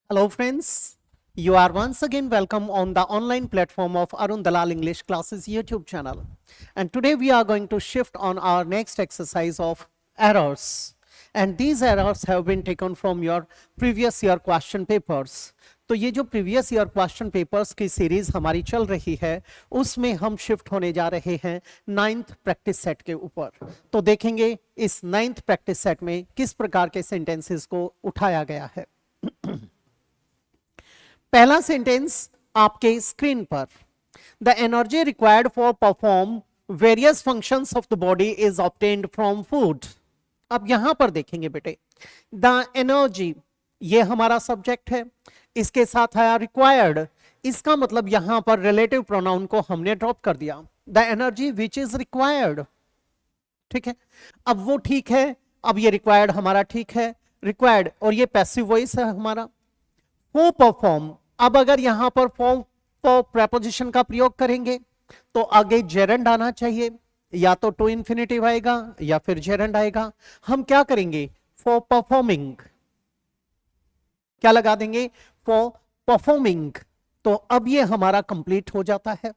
Hello friends, you are once again welcome on the online platform of Arun Dalal English Classes YouTube channel. And today we are going to shift on our next exercise of errors. And these errors have been taken from your previous year question papers. तो ये जो previous year question papers की series हमारी चल रही है उसमें हम शिफ्ट होने जा रहे हैं 9th प्रैक्टिस सेट के ऊपर। तो देखेंगे इस 9th प्रैक्टिस सेट में किस प्रकार के सेंटेंसेस को उठाया गया है। पहला सेंटेंस आपके स्क्रीन पर, the energy required for perform various functions of the body is obtained from food. अब यहां पर देखेंगे बेटे, द एनर्जी ये हमारा सब्जेक्ट है, इसके साथ आया रिक्वायर्ड, इसका मतलब यहां पर रिलेटिव प्रोनाउन को हमने ड्रॉप कर दिया, the energy which is required. ठीक है, अब वो ठीक है, अब ये रिक्वायर्ड हमारा ठीक है, रिक्वायर्ड और ये पैसिव वॉइस है हमारा। फॉर परफॉर्म, अब अगर यहां पर फॉर प्रेपोजिशन का प्रयोग करेंगे तो आगे जेरंड आना चाहिए, या तो टू इंफिनिटिव आएगा या फिर जेरंड आएगा। हम क्या करेंगे, फॉर परफॉर्मिंग, क्या लगा देंगे, फॉर परफॉर्मिंग। तो अब ये हमारा कंप्लीट हो जाता है।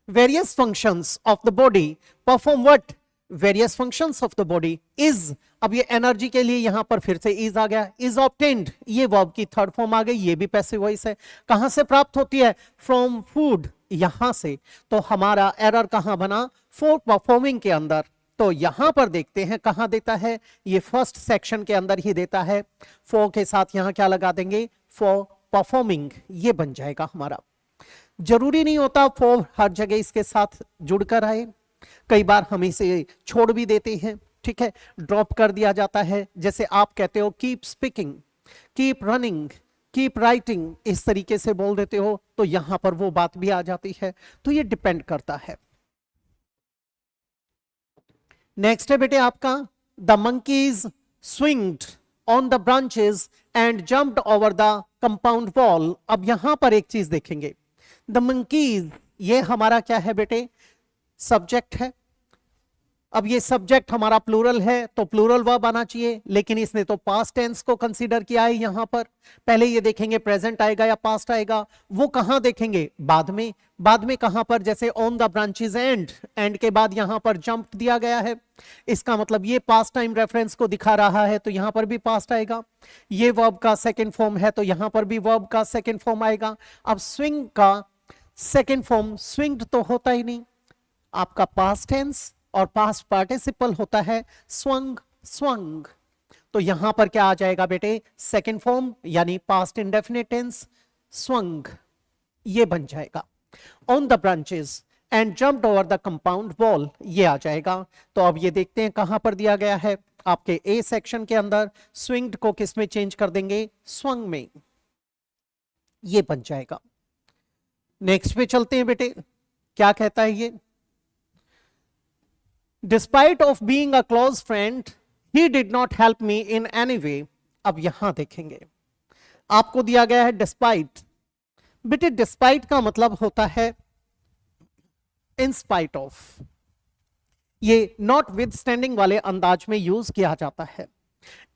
Various functions of the body perform what, various functions of the body is, अब ये एनर्जी के लिए यहां पर फिर से इज आ गया, इज ऑब्टेन्ड, ये वर्ब की थर्ड फॉर्म आ गई, ये भी पैसिव वॉइस है। कहां से प्राप्त होती है, फ्रॉम फूड, यहां से। तो हमारा एरर कहां बना, फॉर परफॉर्मिंग के अंदर। तो यहां पर देखते हैं कहां देता है, ये फर्स्ट सेक्शन के अंदर ही देता है। फॉर के साथ यहां क्या लगा देंगे, फॉर परफॉर्मिंग, ये बन जाएगा हमारा। जरूरी नहीं होता फॉर हर जगह इसके साथ जुड़कर आए, कई बार हम इसे छोड़ भी देते हैं, ठीक है, ड्रॉप कर दिया जाता है। जैसे आप कहते हो keep speaking, keep running, keep writing, इस तरीके से बोल देते हो तो यहां पर वो बात भी आ जाती है। तो ये डिपेंड करता है। नेक्स्ट है बेटे आपका, the monkeys swinged on the branches and jumped over the compound wall. अब यहां पर एक चीज देखेंगे, द मंकीज ये हमारा क्या है बेटे, सब्जेक्ट है। अब ये सब्जेक्ट हमारा प्लूरल है तो प्लूरल वर्ब आना चाहिए, लेकिन इसने तो पास्ट टेंस को कंसीडर किया है यहां पर। पहले ये देखेंगे प्रेजेंट आएगा या पास्ट आएगा, वो कहां देखेंगे, बाद में। बाद में कहां पर, जैसे on the branches and, and के बाद यहां पर जंप दिया गया है, इसका मतलब ये पास्ट टाइम रेफरेंस को दिखा रहा है, तो यहां पर भी पास्ट आएगा। ये वर्ब का सेकेंड फॉर्म है तो यहां पर भी वर्ब का सेकेंड फॉर्म आएगा। अब स्विंग का सेकेंड फॉर्म स्विंग्ड तो होता ही नहीं, आपका पास्ट टेंस और पास्ट पार्टिसिपल होता है स्वंग, स्वंग। तो यहां पर क्या आ जाएगा बेटे, सेकंड फॉर्म यानी पास्ट इंडेफिनिट टेंस, स्वंग, ये बन जाएगा। On the branches and jumped over the compound wall, ये आ जाएगा। तो अब ये देखते हैं कहां पर दिया गया है, आपके ए सेक्शन के अंदर। स्विंग्ड को किस में चेंज कर देंगे, स्वंग में, ये बन जाएगा। नेक्स्ट पे चलते हैं बेटे, क्या कहता है ये, despite of being a close friend he did not help me in any way. अब यहां देखेंगे आपको दिया गया है डिस्पाइट, बेटे डिस्पाइट का मतलब होता है इन स्पाइट ऑफ, ये नॉट विद स्टैंडिंग वाले अंदाज में यूज किया जाता है।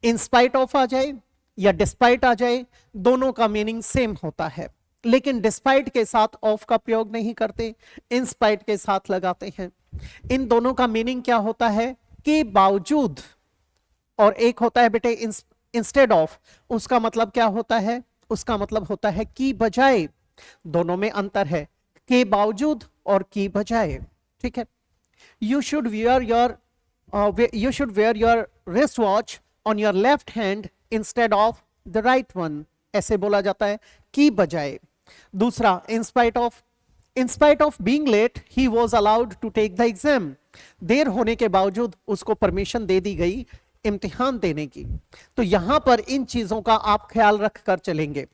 इन स्पाइट ऑफ आ जाए या डिस्पाइट आ जाए, दोनों का मीनिंग सेम होता है, लेकिन डिस्पाइट के साथ ऑफ का प्रयोग नहीं करते, इन स्पाइट के साथ लगाते हैं। इन दोनों का मीनिंग क्या होता है, कि बावजूद, और एक होता है बेटे इंस्टेड ऑफ, उसका मतलब क्या होता है, उसका मतलब होता है की बजाय। दोनों में अंतर है, के बावजूद और की बजाय, ठीक है। You should wear your wrist watch on your left hand instead of the right one, ऐसे बोला जाता है, की बजाय। दूसरा in spite of being late he was allowed to take the exam, देर होने के बावजूद उसको परमिशन दे दी गई इम्तिहान देने की। तो यहां पर इन चीजों का आप ख्याल रख कर चलेंगे।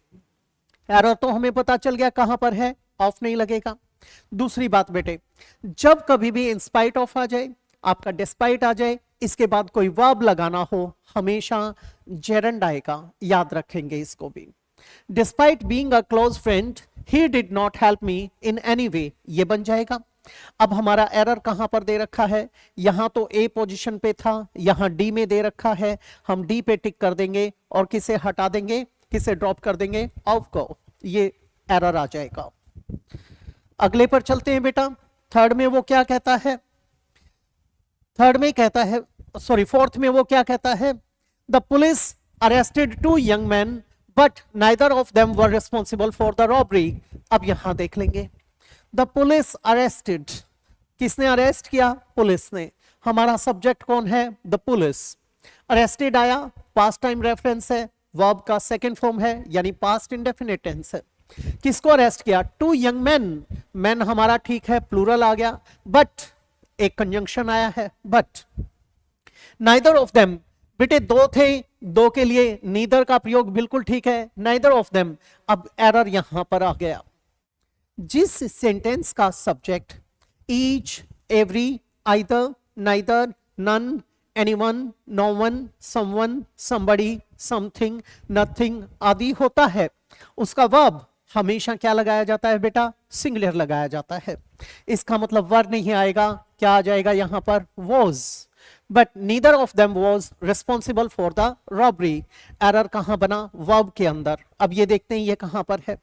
एरर तो हमें पता चल गया कहां पर है, ऑफ नहीं लगेगा। दूसरी बात बेटे, जब कभी भी इन स्पाइट ऑफ आ जाए, आपका डिस्पाइट आ जाए, इसके बाद कोई वर्ब लगाना हो, हमेशा जेरंड आएगा, याद रखेंगे इसको भी। Despite being a close friend he did not help me in any way, ये बन जाएगा। अब हमारा एरर कहां पर दे रखा है, यहां तो ए पोजीशन पे था, यहां डी में दे रखा है, हम डी पे टिक कर देंगे और किसे हटा देंगे, किसे ड्रॉप कर देंगे, ऑफ को, ये एरर आ जाएगा। अगले पर चलते हैं बेटा। थर्ड में वो क्या कहता है, थर्ड में कहता है, सॉरी फोर्थ में वो क्या कहता है, the police arrested 2 young man but neither of them were responsible for the robbery. अब यहां देख लेंगे, द पुलिस अरेस्टेड, किसने अरेस्ट किया, पुलिस ने। हमारा सब्जेक्ट कौन है, द पुलिस। अरेस्टेड आया, पास्ट टाइम रेफरेंस है, वर्ब का सेकंड फॉर्म है यानी पास्ट इंडेफिनिट टेंस है। किसको अरेस्ट किया, 2 यंग मैन, मैन हमारा ठीक है प्लूरल आ गया, बट एक कंजंक्शन आया है, बट नाइदर ऑफ देम, बेटे दो थे, दो के लिए नीदर का प्रयोग बिल्कुल ठीक है, नाइदर ऑफ देम। अब एरर यहां पर आ गया, जिस सेंटेंस का subject each, every, either, neither, none, anyone, no one, someone, somebody, something, nothing आदि होता है, उसका वर्ब हमेशा क्या लगाया जाता है बेटा, सिंगुलर लगाया जाता है। इसका मतलब वर नहीं आएगा, क्या आ जाएगा यहां पर, was. But neither of them was responsible for the robbery. Error कहां बना, वर्ब के अंदर। अब ये देखते हैं ये कहां पर है,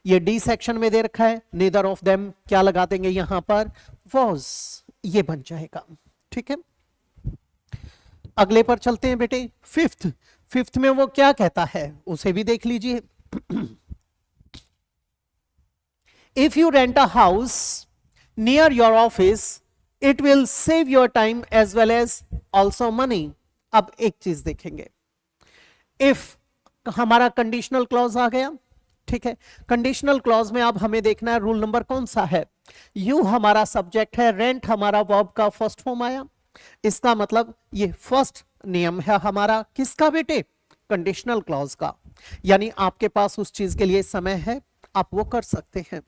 ये डी सेक्शन में दे रखा है, नीदर ऑफ देम क्या लगा देंगे यहां पर, वॉज, ये बन जाएगा। ठीक है, अगले पर चलते हैं बेटे। फिफ्थ, फिफ्थ में वो क्या कहता है उसे भी देख लीजिए। If you rent a house near your office it will save your time as well as also money. अब एक चीज देखेंगे, इफ हमारा कंडीशनल क्लॉज आ गया, ठीक है, कंडीशनल क्लॉज में अब हमें देखना है रूल नंबर कौन सा है, यू हमारा सब्जेक्ट है, रेंट हमारा वर्ब का फर्स्ट फॉर्म आया, इसका मतलब ये फर्स्ट नियम है हमारा किसका बेटे, कंडीशनल क्लॉज का, यानी आपके पास उस चीज के लिए समय है, आप वो कर सकते हैं।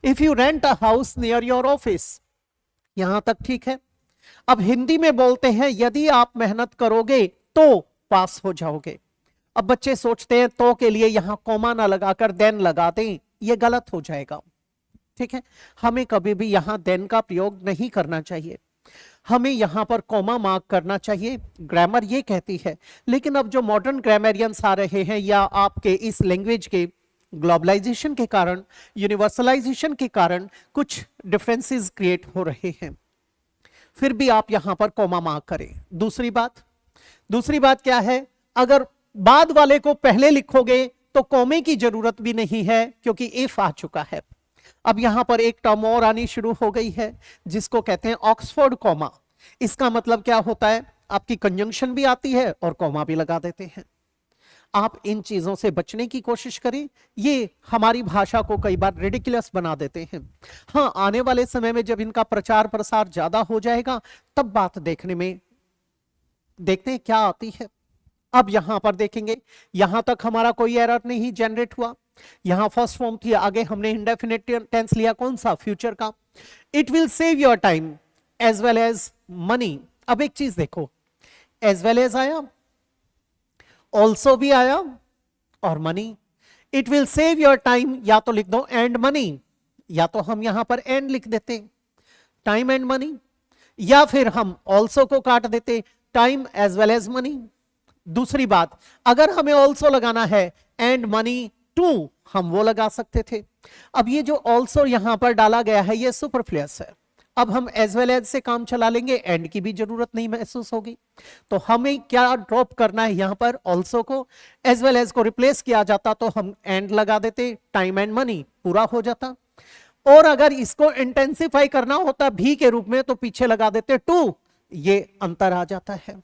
If you rent a house near your office, यहां तक ठीक है। अब हिंदी में बोलते हैं यदि आप मेहनत करोगे तो पास हो जाओगे। अब बच्चे सोचते हैं तो के लिए यहां कॉमा ना लगाकर देन लगा दें, ये गलत हो जाएगा। ठीक है, हमें कभी भी यहां देन का प्रयोग नहीं करना चाहिए, हमें यहां पर कॉमा मार्क करना चाहिए, ग्रामर ये कहती है। लेकिन अब जो मॉडर्न ग्रामरियंस आ रहे हैं या आपके इस लैंग्वेज के ग्लोबलाइजेशन के कारण, यूनिवर्सलाइजेशन के कारण कुछ डिफरेंसेस क्रिएट हो रहे हैं, फिर भी आप यहां पर कॉमा मार्क करें। दूसरी बात क्या है, अगर बाद वाले को पहले लिखोगे तो कॉमे की जरूरत भी नहीं है क्योंकि इफ आ चुका है। अब यहां पर एक टर्म और आनी शुरू हो गई है जिसको कहते हैं ऑक्सफोर्ड कॉमा। इसका मतलब क्या होता है, आपकी कंजंक्शन भी आती है और कॉमा भी लगा देते हैं। आप इन चीजों से बचने की कोशिश करें, ये हमारी भाषा को कई बार रिडिकुलस बना देते हैं। हाँ, आने वाले समय में जब इनका प्रचार प्रसार ज्यादा हो जाएगा तब बात देखने में, देखते हैं क्या आती है। अब यहां पर देखेंगे, यहां तक हमारा कोई एरर नहीं जनरेट हुआ, यहां फर्स्ट फॉर्म थी, आगे हमने इंडेफिनिट टेंस लिया कौन सा, फ्यूचर का। It will save your time as well as money. अब एक चीज देखो, एज वेल एज आया, ऑल्सो भी आया और money. It will save your time या तो लिख दो एंड मनी, या तो हम यहां पर एंड लिख देते टाइम एंड मनी, या फिर हम ऑल्सो को काट देते time as well as money. दूसरी बात, अगर हमें ऑल्सो लगाना है एंड मनी टू, हम वो लगा सकते थे। अब ये जो ऑल्सो यहां पर डाला गया है ये सुपरफ्लुअस है, अब हम एज वेल एज से काम चला लेंगे, एंड की भी जरूरत नहीं महसूस होगी। तो हमें क्या ड्रॉप करना है यहां पर, ऑल्सो को, एज वेल एज को रिप्लेस किया जाता तो हम एंड लगा देते, टाइम एंड मनी पूरा हो जाता। और अगर इसको इंटेंसिफाई करना होता भी के रूप में तो पीछे लगा देते टू, ये अंतर आ जाता है।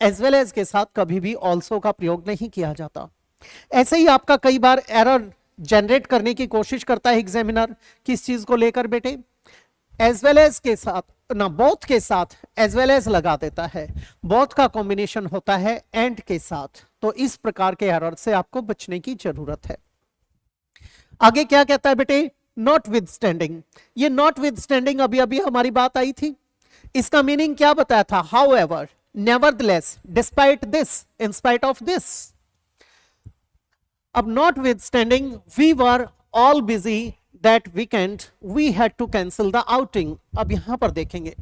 एज वेल एज के साथ कभी भी ऑल्सो का प्रयोग नहीं किया जाता। ऐसे ही आपका कई बार एरर जनरेट करने की कोशिश करता है एग्जामिनर, किस चीज को लेकर बेटे, एज वेल एज के साथ ना, बोथ के साथ एज वेल एज लगा देता है, बोथ का कॉम्बिनेशन होता है एंड के साथ। तो इस प्रकार के एरर से आपको बचने की जरूरत है। आगे क्या कहता है बेटे, नॉट विद स्टैंडिंग। ये नॉट विद स्टैंडिंग अभी अभी हमारी बात आई थी, इसका मीनिंग क्या बताया था, however, nevertheless, despite this, in spite of this. अब notwithstanding we were all busy that weekend we had to cancel the outing. अब यहां पर देखेंगे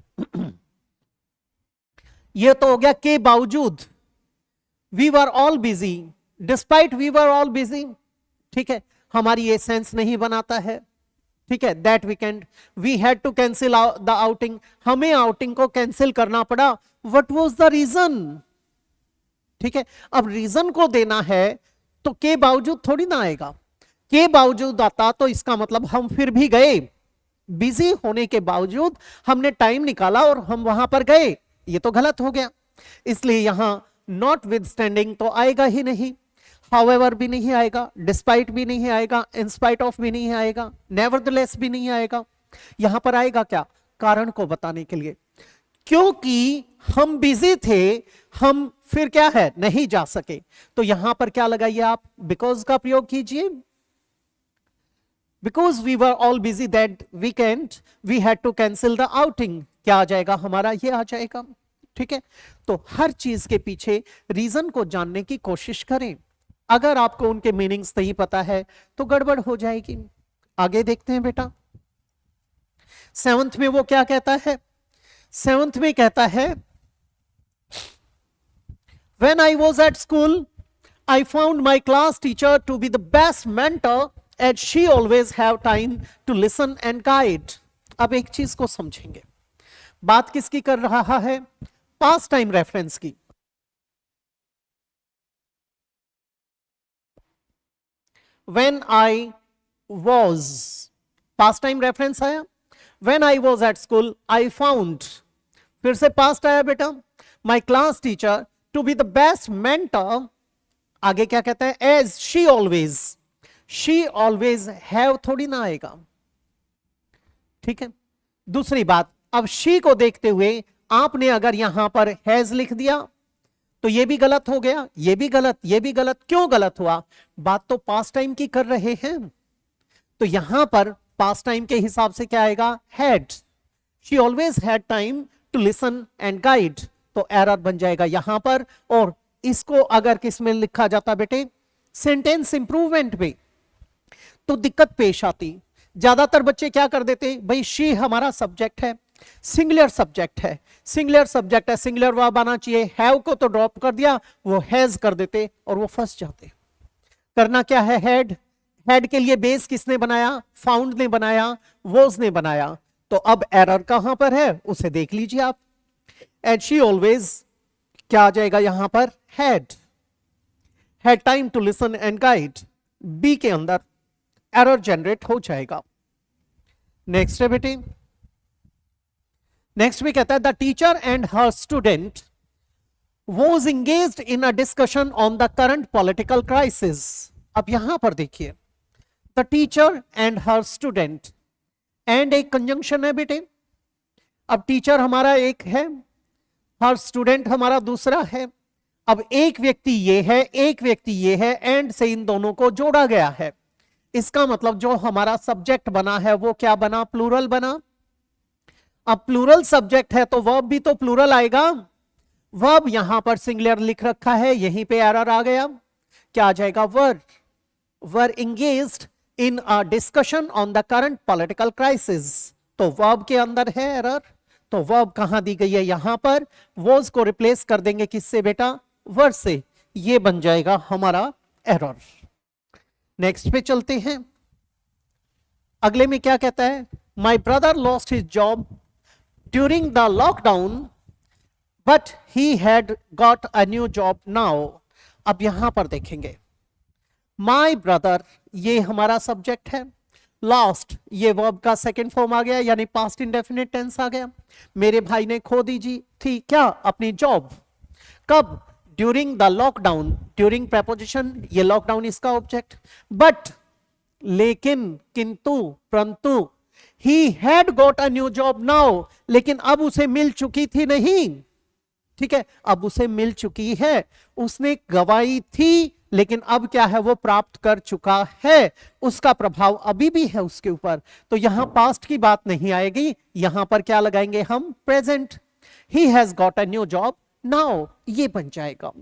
ये तो हो गया के बावजूद, we were all busy, despite we were all busy, ठीक है, हमारी ये सेंस नहीं बनाता है, ठीक है, that weekend we had to cancel the outing, हमें आउटिंग को कैंसिल करना पड़ा, व्हाट वाज द रीजन, ठीक है। अब रीजन को देना है तो के बावजूद थोड़ी ना आएगा, के बावजूद आता तो इसका मतलब हम फिर भी गए, बिजी होने के बावजूद हमने टाइम निकाला और हम वहां पर गए, ये तो गलत हो गया, इसलिए यहां नॉट विद स्टैंडिंग तो आएगा ही नहीं, हाउएवर भी नहीं आएगा, डिस्पाइट भी नहीं आएगा, इंस्पाइट ऑफ भी नहीं आएगा, नेवरदलेस भी नहीं आएगा। यहां पर आएगा क्या, कारण को बताने के लिए, क्योंकि हम बिजी थे, हम फिर क्या है नहीं जा सके, तो यहां पर क्या लगाइए आप, बिकॉज का प्रयोग कीजिए, because we were all busy that weekend we had to cancel the outing, क्या आ जाएगा हमारा, ये आ जाएगा, ठीक है। तो हर चीज के पीछे रीजन को जानने की कोशिश करें, अगर आपको उनके मीनिंग्स नहीं पता है तो गड़बड़ हो जाएगी। आगे देखते हैं बेटा, सेवंथ में वो क्या कहता है, सेवंथ में कहता है when I was at school I found my class teacher to be the best mentor as she always have time to listen and guide। अब एक चीज को समझेंगे, बात किसकी कर रहा है, पास्ट टाइम रेफरेंस की। when I was, past time reference आया, when I was at school I found, फिर से पास्ट आया बेटा, my class teacher to be the best mentor, आगे क्या कहता है, as she always have थोड़ी ना आएगा, ठीक है। दूसरी बात, अब she को देखते हुए आपने अगर यहां पर हैज लिख दिया तो ये भी गलत हो गया, ये भी गलत, ये भी गलत, क्यों गलत हुआ, बात तो पास्ट टाइम की कर रहे हैं, तो यहां पर पास्ट टाइम के हिसाब से क्या आएगा, had, she always had time to listen and guide, तो एरर बन जाएगा यहां पर। और इसको अगर किस में लिखा जाता बेटे, सेंटेंस इंप्रूवमेंट में, तो दिक्कत पेश आती। ज्यादातर बच्चे क्या कर देते, भाई शी हमारा सब्जेक्ट है, सिंगुलर सब्जेक्ट है, सिंगुलर सब्जेक्ट है, सिंगुलर वर्ब आना चाहिए, हैव को तो ड्रॉप कर दिया, वो हैज कर देते और वो फंस जाते। करना क्या है, हैड, हैड के लिए बेस किसने बनाया, फाउंड ने बनाया, वॉज ने बनाया, तो अब एरर कहां पर है उसे देख लीजिए आप, एंड शी ऑलवेज क्या आ जाएगा यहां पर, had time to listen and guide, B के अंदर एरर जनरेट हो जाएगा। नेक्स्ट है बेटे, नेक्स्ट में कहता है the teacher and her student was engaged in a discussion on the current political crisis. अब यहां पर देखिए, the teacher and her student, and एक कंजंक्शन है बेटे, अब टीचर हमारा एक है, हर स्टूडेंट हमारा दूसरा है, अब एक व्यक्ति ये है, एक व्यक्ति ये है, एंड से इन दोनों को जोड़ा गया है, इसका मतलब जो हमारा सब्जेक्ट बना है वो क्या बना, प्लूरल बना। अब प्लूरल सब्जेक्ट है तो वर्ब भी तो प्लूरल आएगा, वर्ब यहां पर सिंगुलर लिख रखा है, यहीं पे एरर आ गया, क्या आ जाएगा, were engaged in a discussion on the current political crisis, तो वर्ब के अंदर है एरर, तो वर्ब कहां दी गई है, यहां पर, वॉज को रिप्लेस कर देंगे किससे बेटा, वर से, ये बन जाएगा हमारा एरर। नेक्स्ट पे चलते हैं, अगले में क्या कहता है, my brother lost his job during the lockdown but he had got a new job now. अब यहां पर देखेंगे, माई ब्रदर ये हमारा सब्जेक्ट है, लॉस्ट ये वर्ब का सेकंड फॉर्म आ गया, यानी पास्ट इंडेफिनिट टेंस आ गया, मेरे भाई ने खो दी जी थी क्या, अपनी जॉब, कब, during the lockdown, during preposition, ये लॉकडाउन इसका ऑब्जेक्ट, बट लेकिन, किंतु, परंतु, he had got a new job now, लेकिन अब उसे मिल चुकी थी नहीं, ठीक है, अब उसे मिल चुकी है, उसने गवाई थी लेकिन अब क्या है, वो प्राप्त कर चुका है, उसका प्रभाव अभी भी है उसके ऊपर, तो यहां पास्ट की बात नहीं आएगी, यहां पर क्या लगाएंगे हम, present, he has got a new job now, ये बन जाएगा।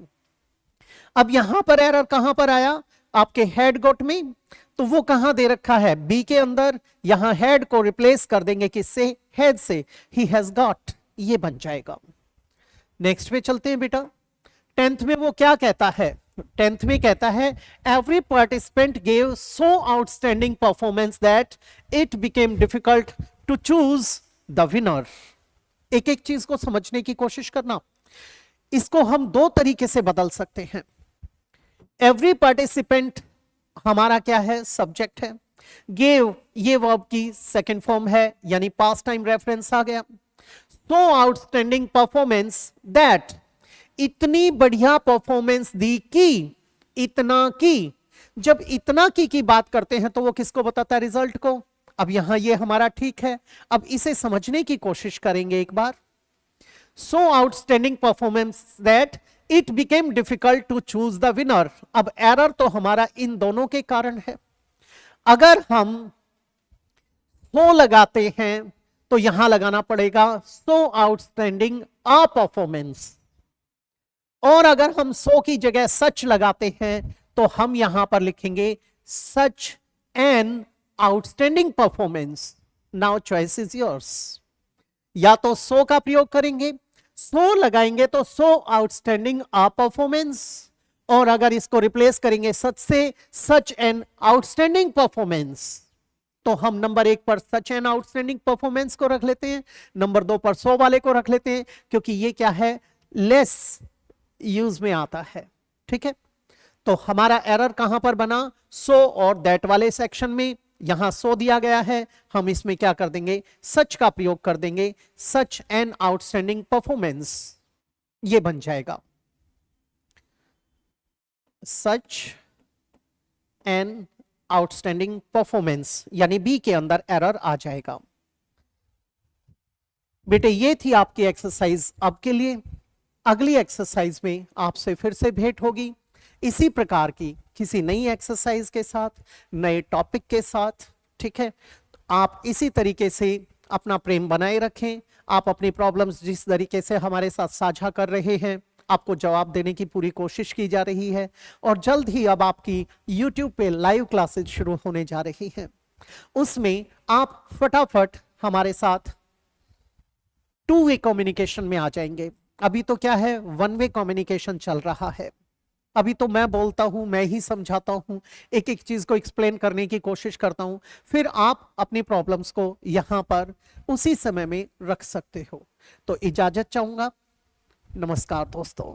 अब यहां पर एरर कहां पर आया, आपके हैड गॉट में, तो वो कहां दे रखा है, बी के अंदर, यहां हैड को रिप्लेस कर देंगे किससे, हैड से, ही हैज गॉट, ये बन जाएगा। नेक्स्ट पे चलते हैं बेटा, 10th में वो क्या कहता है, 10th में कहता है every participant gave so outstanding performance that it became difficult to choose the winner. एक एक चीज को समझने की कोशिश करना। इसको हम दो तरीके से बदल सकते हैं। एवरी पार्टिसिपेंट हमारा क्या है, सब्जेक्ट है। गेव ये वर्ब की सेकेंड फॉर्म है, यानी पास्ट टाइम रेफरेंस आ गया। सो आउटस्टैंडिंग परफॉर्मेंस दैट, इतनी बढ़िया परफॉर्मेंस दी की, इतना की। जब इतना की बात करते हैं तो वो किसको बताता है, रिजल्ट को। अब यहां ये हमारा ठीक है। अब इसे समझने की कोशिश करेंगे एक बार। So outstanding performance that it became difficult to choose the winner. अब एरर तो हमारा इन दोनों के कारण है। अगर हम सो लगाते हैं तो यहां लगाना पड़ेगा सो आउटस्टैंडिंग अ परफॉर्मेंस, और अगर हम सो की जगह सच लगाते हैं तो हम यहां पर लिखेंगे such an outstanding performance. Now choice is yours. या तो सो का प्रयोग करेंगे, सो लगाएंगे तो सो आउटस्टैंडिंग अ परफॉर्मेंस, और अगर इसको रिप्लेस करेंगे सच से, सच एन आउटस्टैंडिंग परफॉर्मेंस, तो हम नंबर 1 पर सच एन आउटस्टैंडिंग परफॉर्मेंस को रख लेते हैं, नंबर 2 पर सो वाले को रख लेते हैं, क्योंकि ये क्या है, लेस यूज में आता है। ठीक है, तो हमारा एरर कहां पर बना, सो और दैट वाले सेक्शन में। यहां सो दिया गया है, हम इसमें क्या कर देंगे, सच का प्रयोग कर देंगे, सच एन आउटस्टैंडिंग परफॉर्मेंस, ये बन जाएगा सच एन आउटस्टैंडिंग परफॉर्मेंस, यानी बी के अंदर एरर आ जाएगा। बेटे ये थी आपकी एक्सरसाइज अब के लिए। अगली एक्सरसाइज में आपसे फिर से भेंट होगी इसी प्रकार की किसी नई एक्सरसाइज के साथ, नए टॉपिक के साथ। ठीक है, आप इसी तरीके से अपना प्रेम बनाए रखें। आप अपनी प्रॉब्लम्स जिस तरीके से हमारे साथ साझा कर रहे हैं, आपको जवाब देने की पूरी कोशिश की जा रही है। और जल्द ही अब आपकी YouTube पे लाइव क्लासेस शुरू होने जा रही हैं, उसमें आप फटाफट हमारे साथ 2 वे कम्युनिकेशन में आ जाएंगे। अभी तो क्या है, 1 वे कम्युनिकेशन चल रहा है। अभी तो मैं बोलता हूं, मैं ही समझाता हूं, एक एक चीज को एक्सप्लेन करने की कोशिश करता हूं, फिर आप अपनी प्रॉब्लम्स को यहां पर उसी समय में रख सकते हो। तो इजाजत चाहूंगा। नमस्कार दोस्तों।